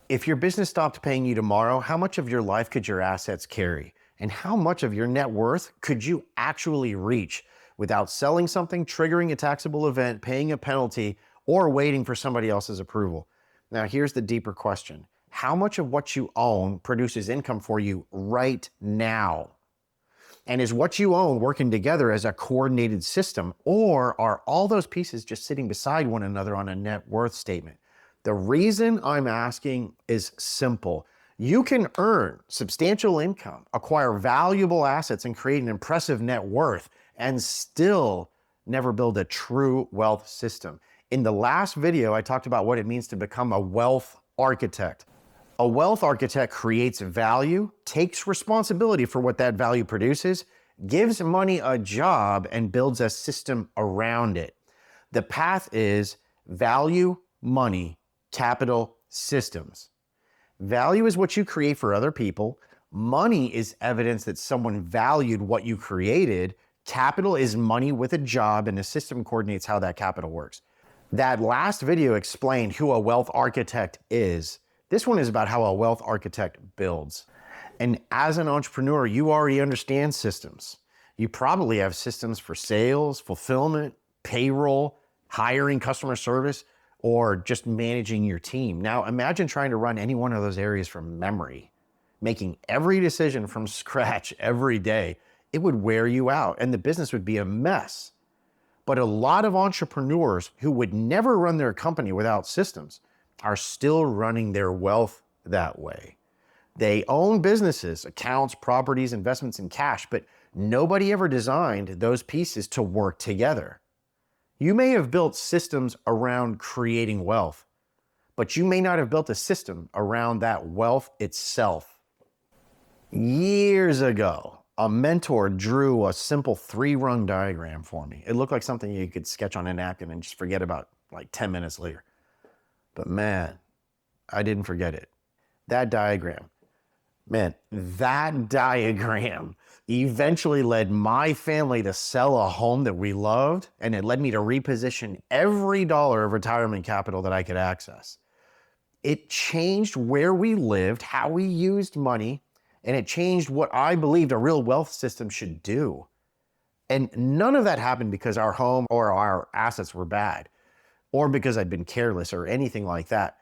If your business stopped paying you tomorrow, how much of your life could your assets carry? And how much of your net worth could you actually reach without selling something, triggering a taxable event, paying a penalty, or waiting for somebody else's approval? Now, here's the deeper question. How much of what you own produces income for you right now? And is what you own working together as a coordinated system, or are all those pieces just sitting beside one another on a net worth statement? The reason I'm asking is simple. You can earn substantial income, acquire valuable assets, and create an impressive net worth, and still never build a true wealth system. In the last video, I talked about what it means to become a wealth architect. A wealth architect creates value, takes responsibility for what that value produces, gives money a job, and builds a system around it. The path is value, money, capital, systems. Value is what you create for other people. Money is evidence that someone valued what you created. Capital is money with a job, and a system coordinates how that capital works. That last video explained who a wealth architect is. This one is about how a wealth architect builds. And as an entrepreneur, you already understand systems. You probably have systems for sales, fulfillment, payroll, hiring, customer service, or just managing your team. Now, imagine trying to run any one of those areas from memory, making every decision from scratch every day. It would wear you out and the business would be a mess. But a lot of entrepreneurs who would never run their company without systems are still running their wealth that way. They own businesses, accounts, properties, investments, and cash, but nobody ever designed those pieces to work together. You may have built systems around creating wealth, but you may not have built a system around that wealth itself. Years ago, a mentor drew a simple three-rung diagram for me. It looked like something you could sketch on a napkin and just forget about like 10 minutes later. But man, I didn't forget it. That diagram eventually led my family to sell a home that we loved, and it led me to reposition every dollar of retirement capital that I could access. It changed where we lived, how we used money, and it changed what I believed a real wealth system should do. And none of that happened because our home or our assets were bad, or because I'd been careless or anything like that.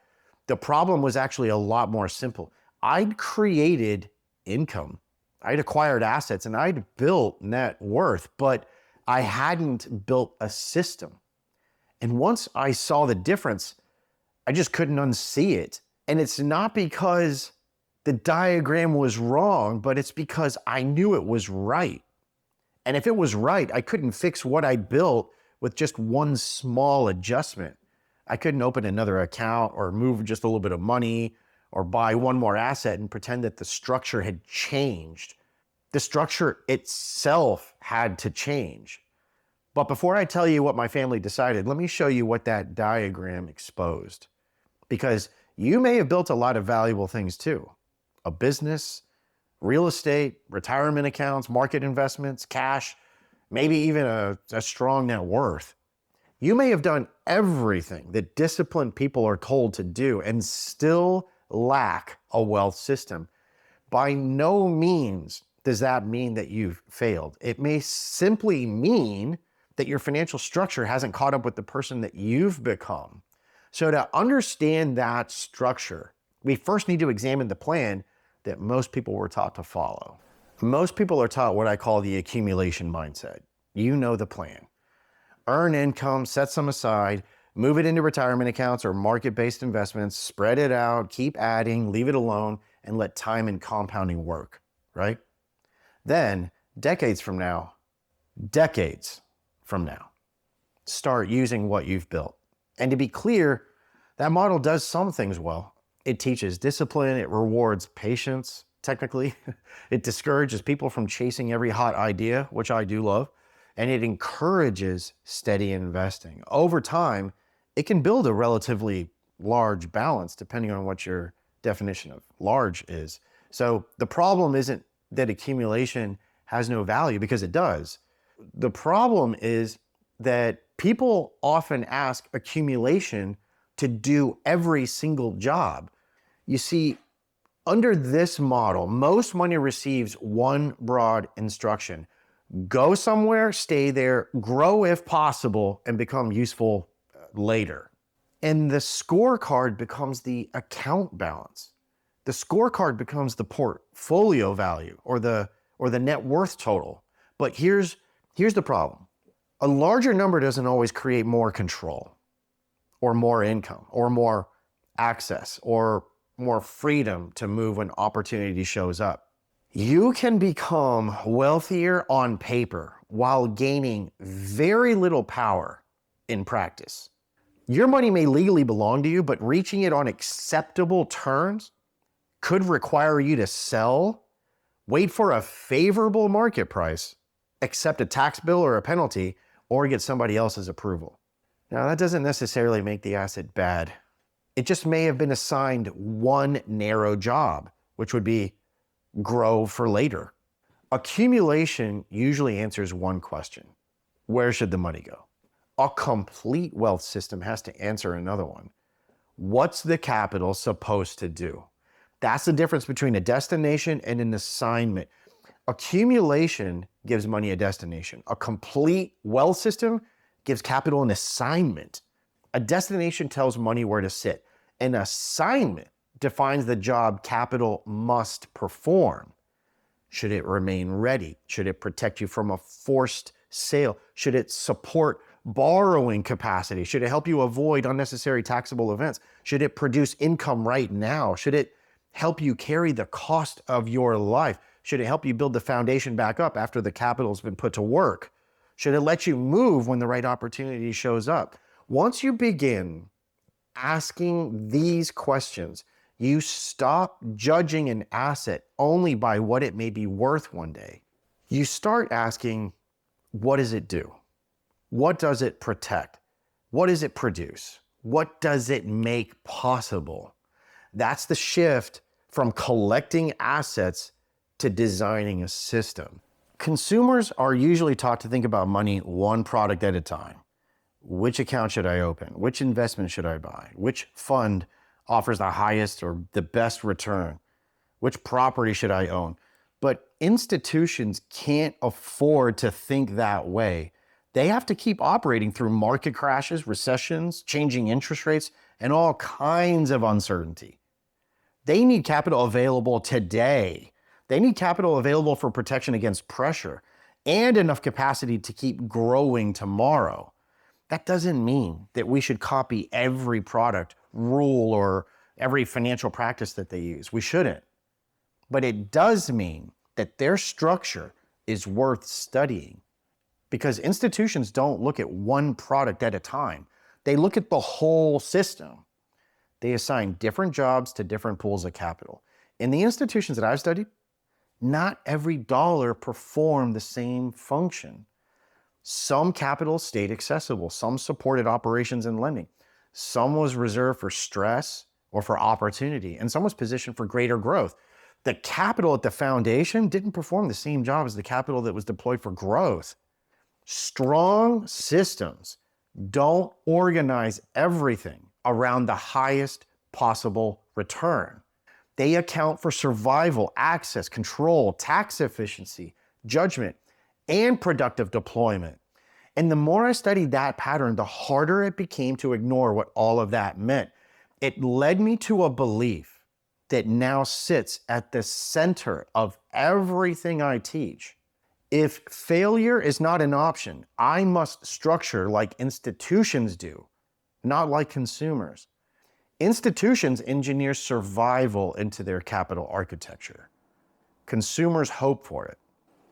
The problem was actually a lot more simple. I'd created income, I'd acquired assets, and I'd built net worth, but I hadn't built a system. And once I saw the difference, I just couldn't unsee it. And it's not because the diagram was wrong, but it's because I knew it was right. And if it was right, I couldn't fix what I built with just one small adjustment. I couldn't open another account or move just a little bit of money or buy one more asset and pretend that the structure had changed. The structure itself had to change. But before I tell you what my family decided, let me show you what that diagram exposed. Because you may have built a lot of valuable things too. A business, real estate, retirement accounts, market investments, cash, maybe even a strong net worth. You may have done everything that disciplined people are told to do and still lack a wealth system. By no means does that mean that you've failed. It may simply mean that your financial structure hasn't caught up with the person that you've become. So to understand that structure, we first need to examine the plan that most people were taught to follow. Most people are taught what I call the accumulation mindset. You know the plan. Earn income, set some aside, move it into retirement accounts or market-based investments, spread it out, keep adding, leave it alone, and let time and compounding work, right? Then, decades from now, start using what you've built. And to be clear, that model does some things well. It teaches discipline, it rewards patience, technically. It discourages people from chasing every hot idea, which I do love, and it encourages steady investing. Over time, it can build a relatively large balance, depending on what your definition of large is. So the problem isn't that accumulation has no value, because it does. The problem is that people often ask accumulation to do every single job. You see, under this model, most money receives one broad instruction: go somewhere, stay there, grow if possible, and become useful later. And the scorecard becomes the account balance. The scorecard becomes the portfolio value or the net worth total. But here's the problem. A larger number doesn't always create more control or more income or more access or more freedom to move when opportunity shows up. You can become wealthier on paper while gaining very little power in practice. Your money may legally belong to you, but reaching it on acceptable terms could require you to sell, wait for a favorable market price, accept a tax bill or a penalty, or get somebody else's approval. Now, that doesn't necessarily make the asset bad. It just may have been assigned one narrow job, which would be grow for later. Accumulation usually answers one question: where should the money go? A complete wealth system has to answer another one: what's the capital supposed to do? That's the difference between a destination and an assignment. Accumulation gives money a destination. A complete wealth system gives capital an assignment. A destination tells money where to sit. An assignment defines the job capital must perform. Should it remain ready? Should it protect you from a forced sale? Should it support borrowing capacity? Should it help you avoid unnecessary taxable events? Should it produce income right now? Should it help you carry the cost of your life? Should it help you build the foundation back up after the capital's been put to work? Should it let you move when the right opportunity shows up? Once you begin asking these questions, you stop judging an asset only by what it may be worth one day. You start asking, what does it do? What does it protect? What does it produce? What does it make possible? That's the shift from collecting assets to designing a system. Consumers are usually taught to think about money one product at a time. Which account should I open? Which investment should I buy? Which fund offers the highest or the best return? Which property should I own? But institutions can't afford to think that way. They have to keep operating through market crashes, recessions, changing interest rates, and all kinds of uncertainty. They need capital available today. They need capital available for protection against pressure and enough capacity to keep growing tomorrow. That doesn't mean that we should copy every product, rule, or every financial practice that they use. We shouldn't. But it does mean that their structure is worth studying, because institutions don't look at one product at a time. They look at the whole system. They assign different jobs to different pools of capital. In the institutions that I've studied, not every dollar performed the same function. Some capital stayed accessible. Some supported operations and lending. Some was reserved for stress or for opportunity, and some was positioned for greater growth. The capital at the foundation didn't perform the same job as the capital that was deployed for growth. Strong systems don't organize everything around the highest possible return. They account for survival, access, control, tax efficiency, judgment, and productive deployment. And the more I studied that pattern, the harder it became to ignore what all of that meant. It led me to a belief that now sits at the center of everything I teach. If failure is not an option, I must structure like institutions do, not like consumers. Institutions engineer survival into their capital architecture. Consumers hope for it.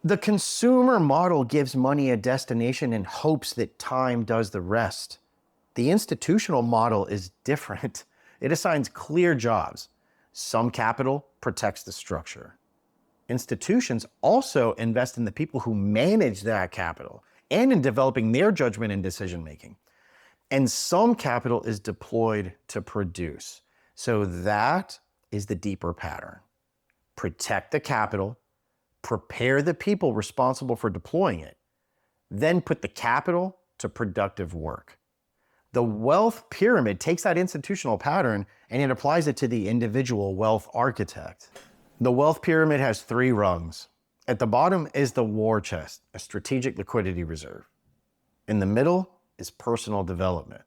The consumer model gives money a destination in hopes that time does the rest. The institutional model is different. It assigns clear jobs. Some capital protects the structure. Institutions also invest in the people who manage that capital and in developing their judgment and decision making. And some capital is deployed to produce. So that is the deeper pattern. Protect the capital, prepare the people responsible for deploying it, then put the capital to productive work. The wealth pyramid takes that institutional pattern and it applies it to the individual wealth architect. The wealth pyramid has 3 rungs. At the bottom is the war chest, a strategic liquidity reserve. In the middle is personal development.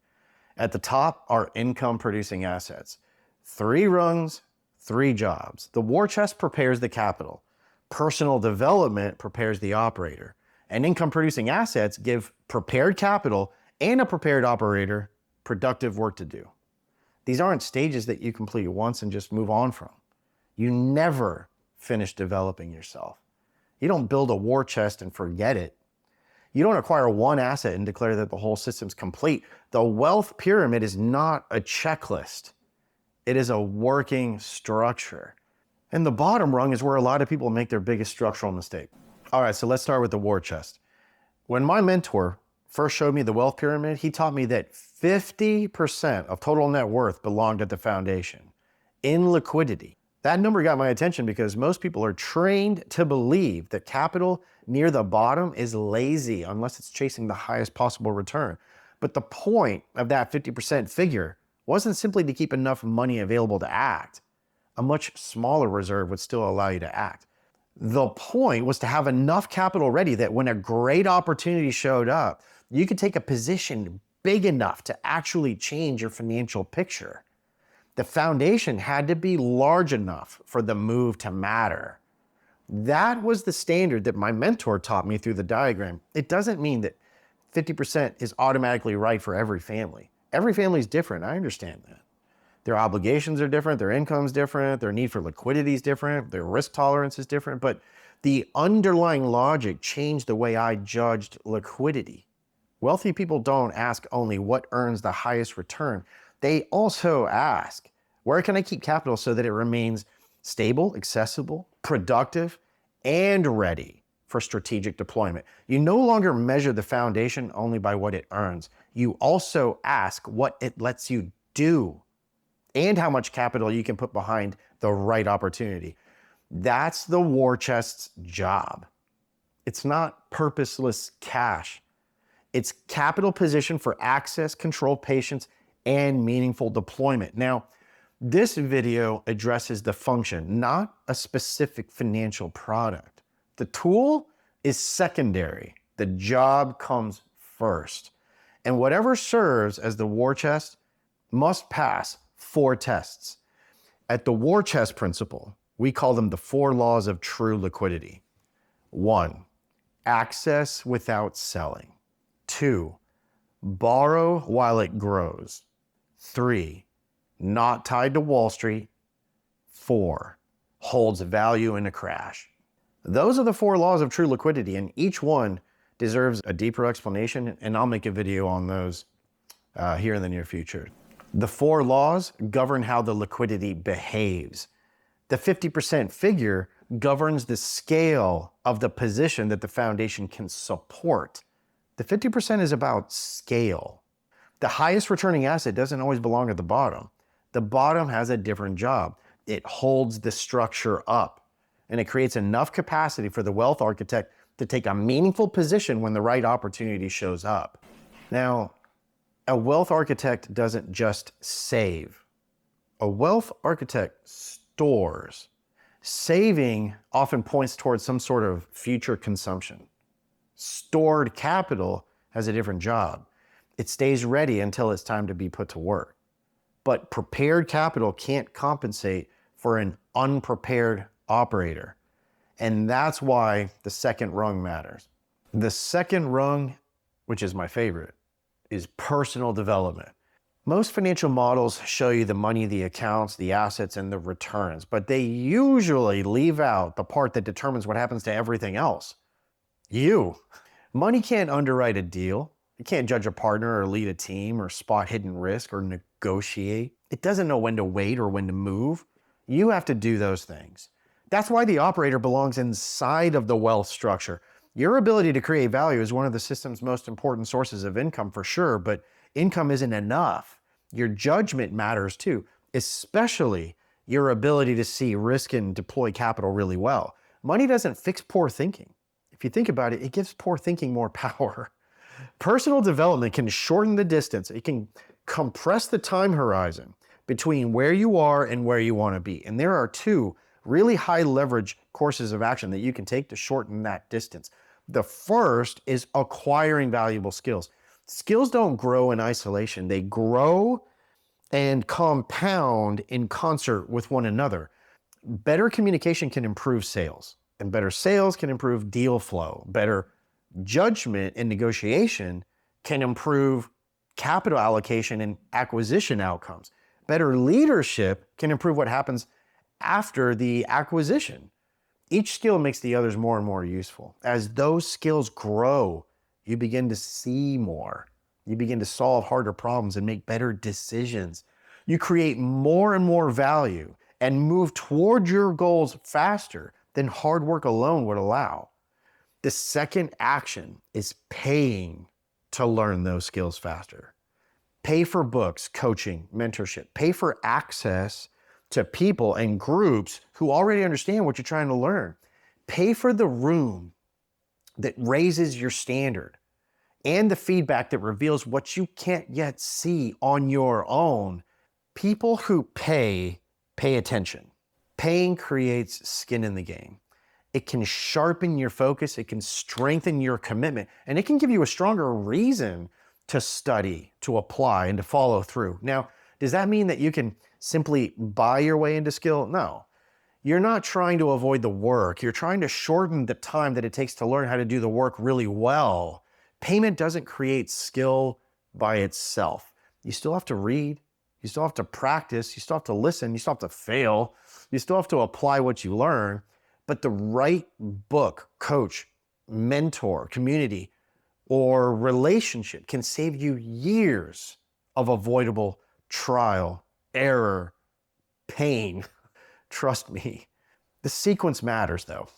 At the top are income producing assets. 3 rungs, 3 jobs. The war chest prepares the capital. Personal development prepares the operator. And income producing assets give prepared capital and a prepared operator productive work to do. These aren't stages that you complete once and just move on from. You never finish developing yourself. You don't build a war chest and forget it. You don't acquire one asset and declare that the whole system's complete. The wealth pyramid is not a checklist. It is a working structure. And the bottom rung is where a lot of people make their biggest structural mistake. All right, so let's start with the war chest. When my mentor first showed me the wealth pyramid, he taught me that 50% of total net worth belonged at the foundation in liquidity. That number got my attention because most people are trained to believe that capital near the bottom is lazy unless it's chasing the highest possible return. But the point of that 50% figure wasn't simply to keep enough money available to act. A much smaller reserve would still allow you to act. The point was to have enough capital ready that when a great opportunity showed up, you could take a position big enough to actually change your financial picture. The foundation had to be large enough for the move to matter. That was the standard that my mentor taught me through the diagram. It doesn't mean that 50% is automatically right for every family. Every family is different, I understand that. Their obligations are different, their income's different, their need for liquidity is different, their risk tolerance is different, but the underlying logic changed the way I judged liquidity. Wealthy people don't ask only what earns the highest return. They also ask, where can I keep capital so that it remains stable, accessible, productive, and ready for strategic deployment? You no longer measure the foundation only by what it earns. You also ask what it lets you do and how much capital you can put behind the right opportunity. That's the war chest's job. It's not purposeless cash. It's capital position for access, control, patience, and meaningful deployment. Now, this video addresses the function, not a specific financial product. The tool is secondary. The job comes first. And whatever serves as the war chest must pass 4 tests. At the war chest principle, we call them the 4 laws of true liquidity. 1, access without selling. 2, borrow while it grows. 3, not tied to Wall Street. 4, holds value in a crash. Those are the 4 laws of true liquidity, and each one deserves a deeper explanation, and I'll make a video on those here in the near future. The 4 laws govern how the liquidity behaves. The 50% figure governs the scale of the position that the foundation can support. The 50% is about scale. The highest returning asset doesn't always belong at the bottom. The bottom has a different job. It holds the structure up, and it creates enough capacity for the wealth architect to take a meaningful position when the right opportunity shows up. Now, a wealth architect doesn't just save. A wealth architect stores. Saving often points towards some sort of future consumption. Stored capital has a different job. It stays ready until it's time to be put to work. But prepared capital can't compensate for an unprepared operator. And that's why the second rung matters. The second rung, which is my favorite, is personal development. Most financial models show you the money, the accounts, the assets, and the returns, but they usually leave out the part that determines what happens to everything else. You. Money can't underwrite a deal. It can't judge a partner or lead a team or spot hidden risk or negotiate. It doesn't know when to wait or when to move. You have to do those things. That's why the operator belongs inside of the wealth structure. Your ability to create value is one of the system's most important sources of income for sure, but income isn't enough. Your judgment matters too, especially your ability to see risk and deploy capital really well. Money doesn't fix poor thinking. If you think about it, it gives poor thinking more power. Personal development can shorten the distance. It can compress the time horizon between where you are and where you want to be. And there are two really high leverage courses of action that you can take to shorten that distance. The first is acquiring valuable skills. Skills don't grow in isolation. They grow and compound in concert with one another. Better communication can improve sales, and better sales can improve deal flow. Better judgment and negotiation can improve capital allocation and acquisition outcomes. Better leadership can improve what happens after the acquisition. Each skill makes the others more and more useful. As those skills grow, you begin to see more. You begin to solve harder problems and make better decisions. You create more and more value and move toward your goals faster than hard work alone would allow. The second action is paying to learn those skills faster. Pay for books, coaching, mentorship. Pay for access to people and groups who already understand what you're trying to learn. Pay for the room that raises your standard and the feedback that reveals what you can't yet see on your own. People who pay attention. Paying creates skin in the game. It can sharpen your focus, it can strengthen your commitment, and it can give you a stronger reason to study, to apply, and to follow through. Now, does that mean that you can simply buy your way into skill? No. You're not trying to avoid the work. You're trying to shorten the time that it takes to learn how to do the work really well. Payment doesn't create skill by itself. You still have to read. You still have to practice. You still have to listen. You still have to fail. You still have to apply what you learn. But the right book, coach, mentor, community, or relationship can save you years of avoidable trial, error, pain. Trust me. The sequence matters though.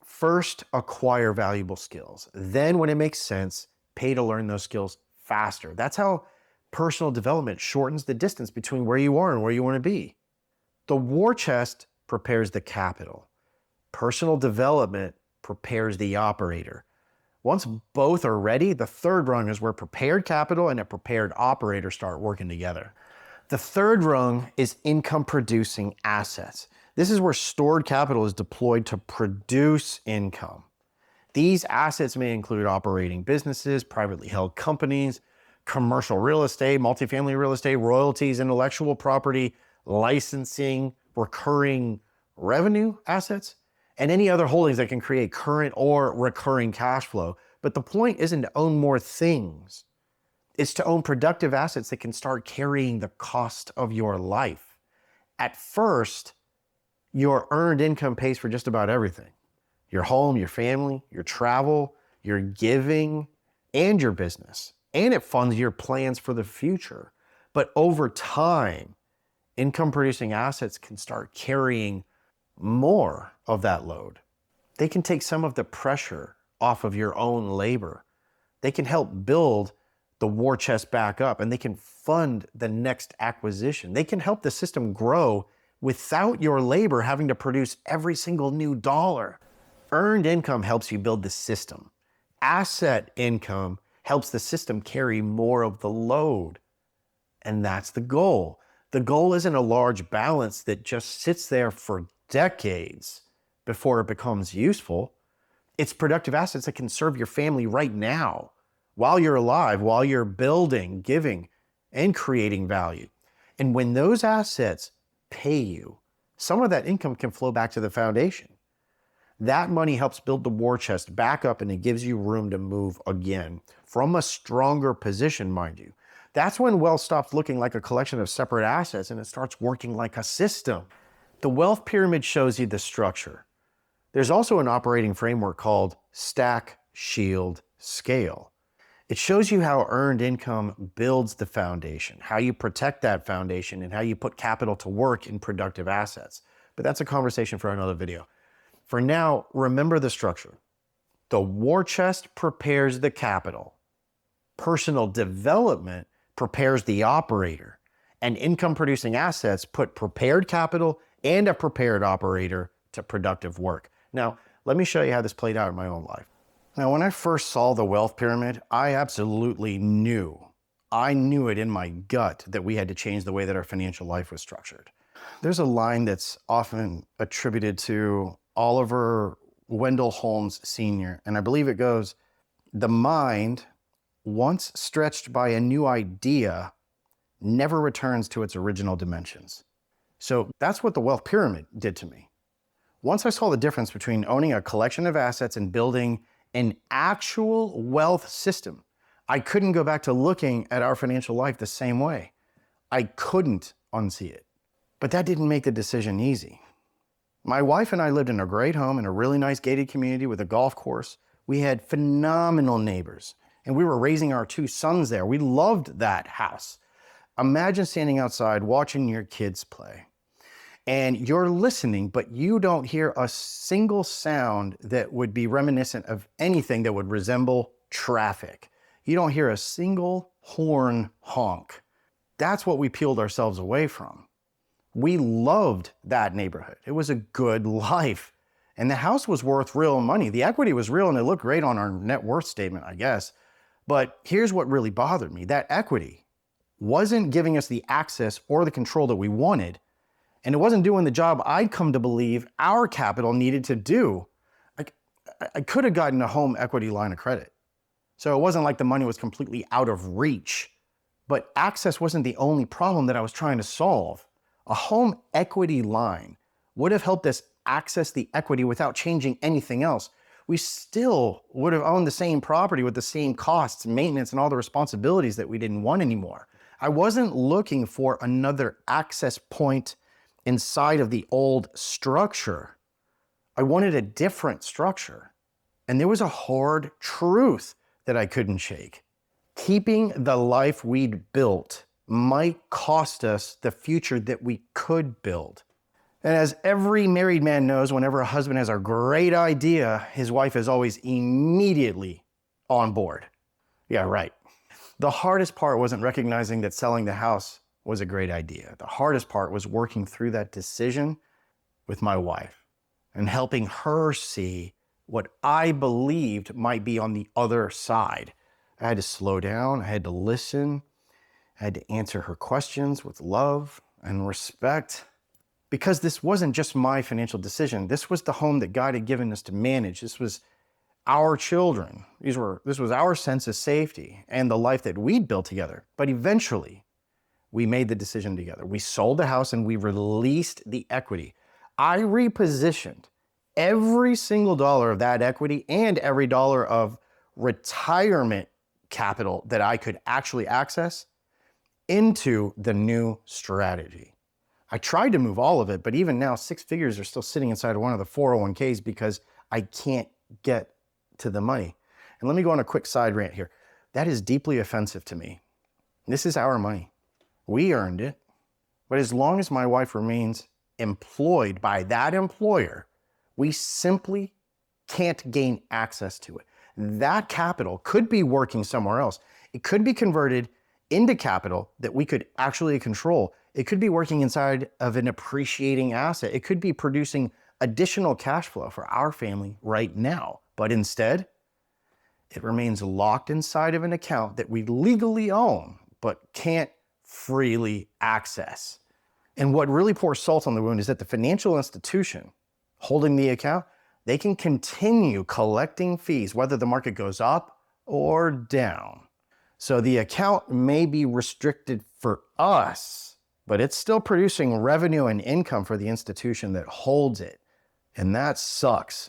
First, acquire valuable skills. Then, when it makes sense, pay to learn those skills faster. That's how personal development shortens the distance between where you are and where you want to be. The war chest prepares the capital. Personal development prepares the operator. Once both are ready, the third rung is where prepared capital and a prepared operator start working together. The third rung is income producing assets. This is where stored capital is deployed to produce income. These assets may include operating businesses, privately held companies, commercial real estate, multifamily real estate, royalties, intellectual property, licensing, recurring revenue assets, and any other holdings that can create current or recurring cash flow. But the point isn't to own more things. It's to own productive assets that can start carrying the cost of your life. At first, your earned income pays for just about everything. Your home, your family, your travel, your giving, and your business. And it funds your plans for the future. But over time, income producing assets can start carrying more of that load. They can take some of the pressure off of your own labor. They can help build the war chest back up, and they can fund the next acquisition. They can help the system grow without your labor having to produce every single new dollar. Earned income helps you build the system. Asset income helps the system carry more of the load. And that's the goal. The goal isn't a large balance that just sits there for decades before it becomes useful. It's productive assets that can serve your family right now, while you're alive, while you're building, giving, and creating value. And when those assets pay you, some of that income can flow back to the foundation. That money helps build the war chest back up, and it gives you room to move again from a stronger position, mind you. That's when wealth stops looking like a collection of separate assets and it starts working like a system. The wealth pyramid shows you the structure. There's also an operating framework called Stack, Shield, Scale. It shows you how earned income builds the foundation, how you protect that foundation, and how you put capital to work in productive assets. But that's a conversation for another video. For now, remember the structure. The war chest prepares the capital. Personal development prepares the operator. And income producing assets put prepared capital and a prepared operator to productive work. Now, let me show you how this played out in my own life. Now, when I first saw the wealth pyramid, I absolutely knew. I knew it in my gut that we had to change the way that our financial life was structured. There's a line that's often attributed to Oliver Wendell Holmes Sr., and I believe it goes, "The mind, once stretched by a new idea, never returns to its original dimensions." So that's what the wealth pyramid did to me. Once I saw the difference between owning a collection of assets and building an actual wealth system, I couldn't go back to looking at our financial life the same way. I couldn't unsee it. But that didn't make the decision easy. My wife and I lived in a great home in a really nice gated community with a golf course. We had phenomenal neighbors, and we were raising our 2 sons there. We loved that house. Imagine standing outside watching your kids play, and you're listening, but you don't hear a single sound that would be reminiscent of anything that would resemble traffic. You don't hear a single horn honk. That's what we peeled ourselves away from. We loved that neighborhood. It was a good life. And the house was worth real money. The equity was real and it looked great on our net worth statement, I guess. But here's what really bothered me. That equity wasn't giving us the access or the control that we wanted. And it wasn't doing the job I'd come to believe our capital needed to do. I could have gotten a home equity line of credit. So it wasn't like the money was completely out of reach. But access wasn't the only problem that I was trying to solve. A home equity line would have helped us access the equity without changing anything else. We still would have owned the same property with the same costs, maintenance, and all the responsibilities that we didn't want anymore. I wasn't looking for another access point inside of the old structure. I wanted a different structure. And there was a hard truth that I couldn't shake. Keeping the life we'd built might cost us the future that we could build. And as every married man knows, whenever a husband has a great idea, his wife is always immediately on board. Yeah, right. The hardest part wasn't recognizing that selling the house was a great idea. The hardest part was working through that decision with my wife and helping her see what I believed might be on the other side. I had to slow down, I had to listen, I had to answer her questions with love and respect, because this wasn't just my financial decision. This was the home that God had given us to manage. This was our children. This was our sense of safety and the life that we'd built together. But eventually, we made the decision together. We sold the house and we released the equity. I repositioned every single dollar of that equity and every dollar of retirement capital that I could actually access into the new strategy. I tried to move all of it, but even now 6 figures are still sitting inside of one of the 401ks because I can't get to the money. And let me go on a quick side rant here. That is deeply offensive to me. This is our money. We earned it. But as long as my wife remains employed by that employer, we simply can't gain access to it. That capital could be working somewhere else. It could be converted into capital that we could actually control. It could be working inside of an appreciating asset. It could be producing additional cash flow for our family right now. But instead, it remains locked inside of an account that we legally own, but can't freely access. And what really pours salt on the wound is that the financial institution holding the account, they can continue collecting fees whether the market goes up or down. So the account may be restricted for us, but it's still producing revenue and income for the institution that holds it. And that sucks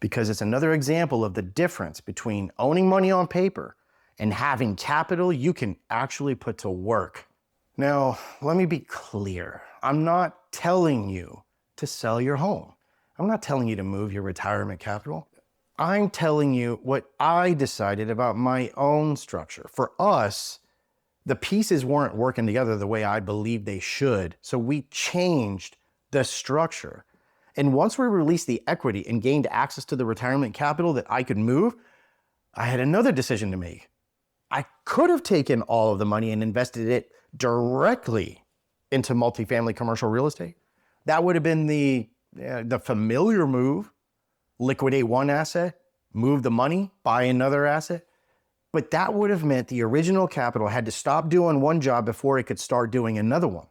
because it's another example of the difference between owning money on paper and having capital you can actually put to work. Now, let me be clear. I'm not telling you to sell your home. I'm not telling you to move your retirement capital. I'm telling you what I decided about my own structure. For us, the pieces weren't working together the way I believed they should, so we changed the structure. And once we released the equity and gained access to the retirement capital that I could move, I had another decision to make. I could have taken all of the money and invested it directly into multifamily commercial real estate. That would have been the familiar move. Liquidate one asset, move the money, buy another asset. But that would have meant the original capital had to stop doing one job before it could start doing another one.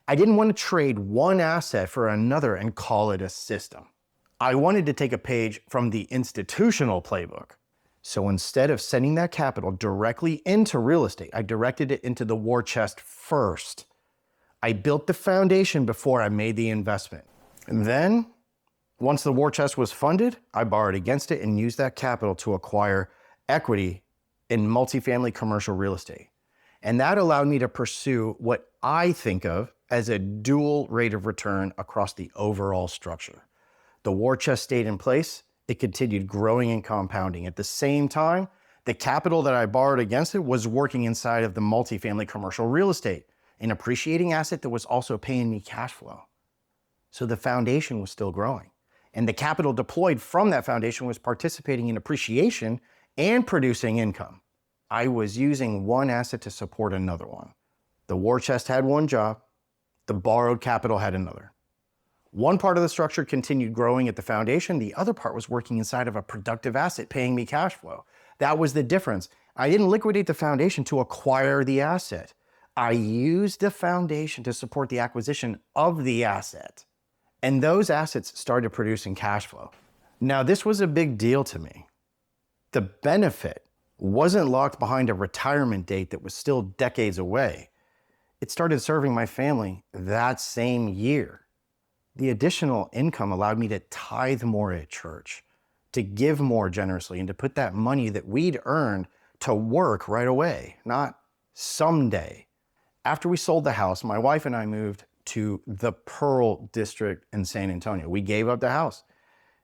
I didn't want to trade one asset for another and call it a system. I wanted to take a page from the institutional playbook. So instead of sending that capital directly into real estate, I directed it into the war chest first. I built the foundation before I made the investment. And then, once the war chest was funded, I borrowed against it and used that capital to acquire equity in multifamily commercial real estate. And that allowed me to pursue what I think of as a dual rate of return across the overall structure. The war chest stayed in place. It continued growing and compounding. At the same time, the capital that I borrowed against it was working inside of the multifamily commercial real estate, an appreciating asset that was also paying me cash flow. So the foundation was still growing. And the capital deployed from that foundation was participating in appreciation and producing income. I was using one asset to support another one. The war chest had one job. The borrowed capital had another. One part of the structure continued growing at the foundation. The other part was working inside of a productive asset, paying me cash flow. That was the difference. I didn't liquidate the foundation to acquire the asset. I used the foundation to support the acquisition of the asset. And those assets started producing cash flow. Now, this was a big deal to me. The benefit wasn't locked behind a retirement date that was still decades away. It started serving my family that same year. The additional income allowed me to tithe more at church, to give more generously, and to put that money that we'd earned to work right away, not someday. After we sold the house, my wife and I moved to the Pearl District in San Antonio. We gave up the house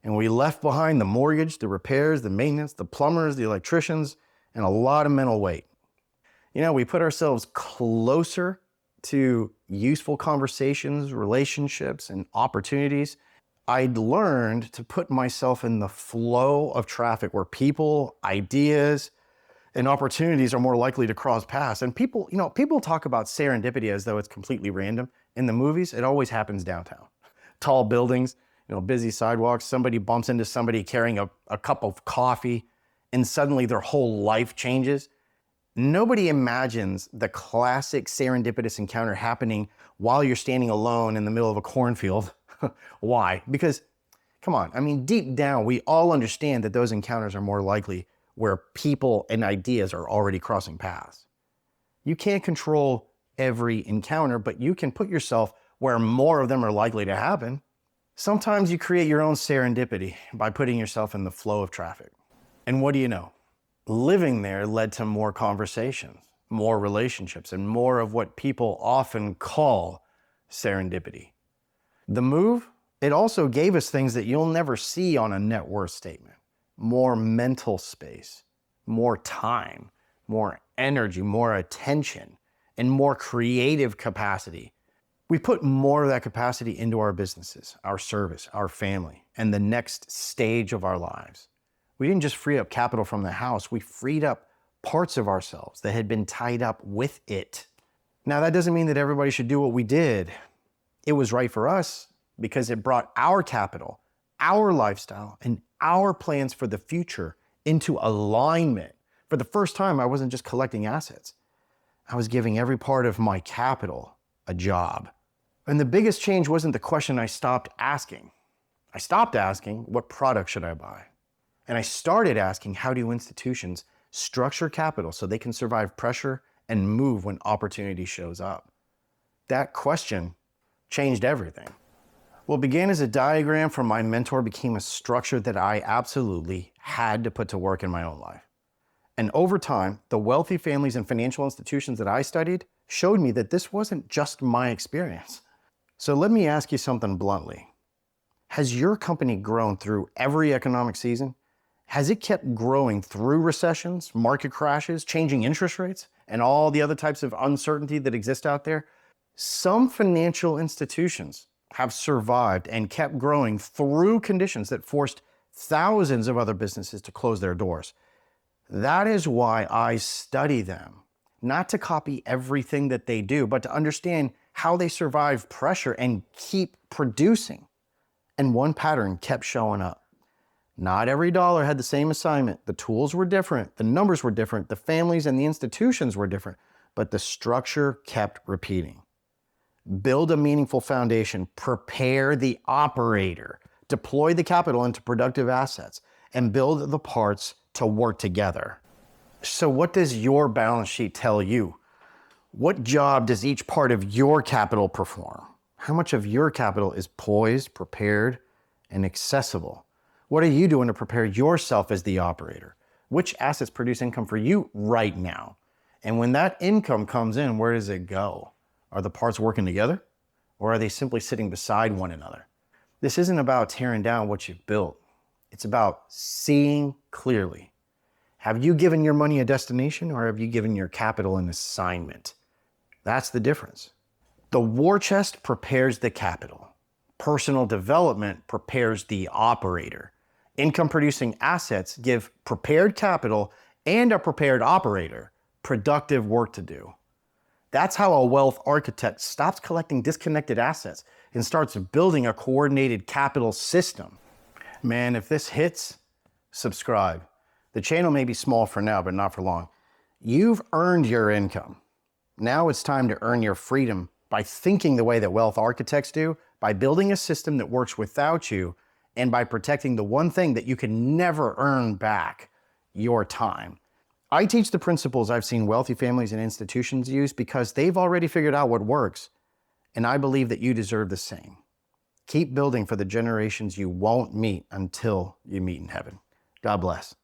and we left behind the mortgage, the repairs, the maintenance, the plumbers, the electricians, and a lot of mental weight. You know, we put ourselves closer to useful conversations, relationships, and opportunities. I'd learned to put myself in the flow of traffic where people, ideas, and opportunities are more likely to cross paths. And people talk about serendipity as though it's completely random. In the movies, it always happens downtown. Tall buildings, busy sidewalks, somebody bumps into somebody carrying a cup of coffee, and suddenly their whole life changes. Nobody imagines the classic serendipitous encounter happening while you're standing alone in the middle of a cornfield. Why? Because, come on, deep down, we all understand that those encounters are more likely where people and ideas are already crossing paths. You can't control every encounter, but you can put yourself where more of them are likely to happen. Sometimes you create your own serendipity by putting yourself in the flow of traffic. And what do you know? Living there led to more conversations, more relationships, and more of what people often call serendipity. The move, it also gave us things that you'll never see on a net worth statement. More mental space, more time, more energy, more attention, and more creative capacity. We put more of that capacity into our businesses, our service, our family, and the next stage of our lives. We didn't just free up capital from the house, we freed up parts of ourselves that had been tied up with it. Now, that doesn't mean that everybody should do what we did. It was right for us because it brought our capital, our lifestyle, and our plans for the future into alignment. For the first time, I wasn't just collecting assets. I was giving every part of my capital a job. And the biggest change wasn't the question I stopped asking. I stopped asking, what product should I buy? And I started asking, how do institutions structure capital so they can survive pressure and move when opportunity shows up? That question changed everything. What began as a diagram from my mentor became a structure that I absolutely had to put to work in my own life. And over time, the wealthy families and financial institutions that I studied showed me that this wasn't just my experience. So let me ask you something bluntly. Has your company grown through every economic season? Has it kept growing through recessions, market crashes, changing interest rates, and all the other types of uncertainty that exist out there? Some financial institutions have survived and kept growing through conditions that forced thousands of other businesses to close their doors. That is why I study them, not to copy everything that they do, but to understand how they survive pressure and keep producing. And one pattern kept showing up. Not every dollar had the same assignment. The tools were different, the numbers were different, the families and the institutions were different, but the structure kept repeating. Build a meaningful foundation, prepare the operator, deploy the capital into productive assets, and build the parts to work together. So what does your balance sheet tell you? What job does each part of your capital perform? How much of your capital is poised, prepared, and accessible? What are you doing to prepare yourself as the operator? Which assets produce income for you right now? And when that income comes in, where does it go? Are the parts working together? Or are they simply sitting beside one another? This isn't about tearing down what you've built. It's about seeing clearly. Have you given your money a destination, or have you given your capital an assignment? That's the difference. The war chest prepares the capital. Personal development prepares the operator. Income-producing assets give prepared capital and a prepared operator productive work to do. That's how a wealth architect stops collecting disconnected assets and starts building a coordinated capital system. Man, if this hits, subscribe. The channel may be small for now, but not for long. You've earned your income. Now it's time to earn your freedom by thinking the way that wealth architects do, by building a system that works without you, and by protecting the one thing that you can never earn back, your time. I teach the principles I've seen wealthy families and institutions use because they've already figured out what works, and I believe that you deserve the same. Keep building for the generations you won't meet until you meet in heaven. God bless.